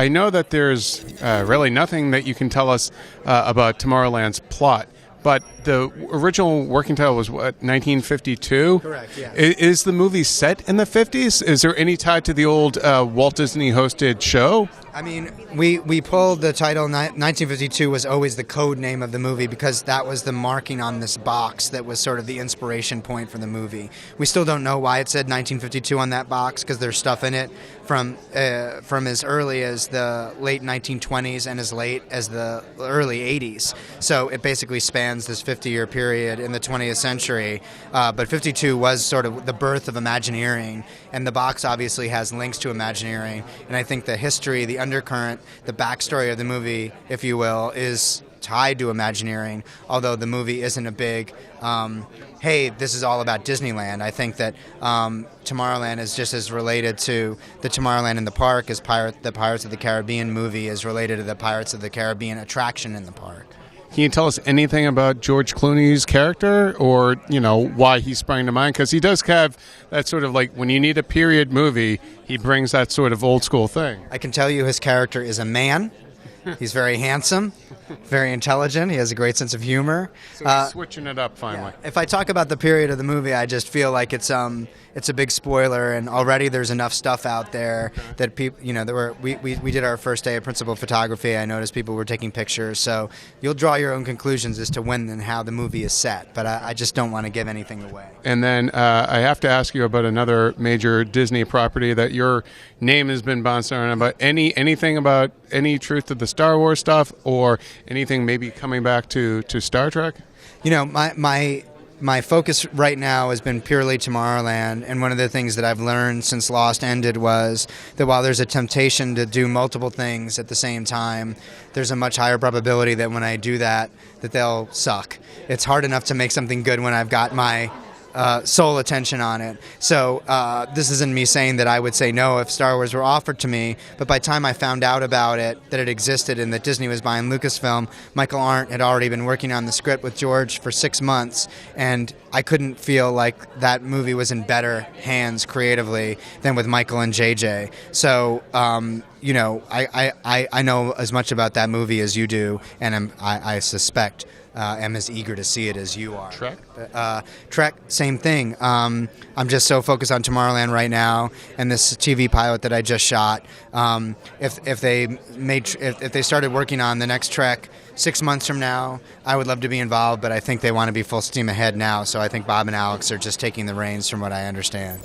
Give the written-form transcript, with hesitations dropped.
I know that there's really nothing that you can tell us about Tomorrowland's plot. But the original working title was what, 1952? Correct, yeah. Is the movie set in the 50s? Is there any tie to the old Walt Disney hosted show? I mean, we pulled the title. 1952 was always the code name of the movie because that was the marking on this box that was sort of the inspiration point for the movie. We still don't know why it said 1952 on that box because there's stuff in it from as early as the late 1920s and as late as the early 80s. So it basically spans this 50-year period in the 20th century. But 52 was sort of the birth of Imagineering, and the box obviously has links to Imagineering. And I think the history, the undercurrent, the backstory of the movie, if you will, is tied to Imagineering, although the movie isn't a big, hey, this is all about Disneyland. I think that Tomorrowland is just as related to the Tomorrowland in the park as the Pirates of the Caribbean movie is related to the Pirates of the Caribbean attraction in the park. Can you tell us anything about George Clooney's character or, why he sprang to mind? Because he does have that sort of like when you need a period movie, he brings that sort of old school thing. I can tell you his character is a man. He's very handsome, very intelligent. He has a great sense of humor. So he's switching it up finally. Yeah. If I talk about the period of the movie, I just feel like it's a big spoiler, and already there's enough stuff out there that people, we did our first day of principal photography. I noticed people were taking pictures, so you'll draw your own conclusions as to when and how the movie is set. But I just don't want to give anything away. And then I have to ask you about another major Disney property that your name has been bounced around about. Anything about any truth to the Star Wars stuff, or anything maybe coming back to Star Trek? My focus right now has been purely Tomorrowland, and one of the things that I've learned since Lost ended was that while there's a temptation to do multiple things at the same time, there's a much higher probability that when I do that they'll suck. It's hard enough to make something good when I've got my sole attention on it. So this isn't me saying that I would say no if Star Wars were offered to me, but by the time I found out about it, that it existed and that Disney was buying Lucasfilm, Michael Arndt had already been working on the script with George for 6 months, and I couldn't feel like that movie was in better hands creatively than with Michael and JJ. So I know as much about that movie as you do, and I suspect am as eager to see it as you are. Trek? Trek, same thing. I'm just so focused on Tomorrowland right now, and this TV pilot that I just shot. If they started working on the next Trek 6 months from now, I would love to be involved, but I think they want to be full steam ahead now. So I think Bob and Alex are just taking the reins, from what I understand.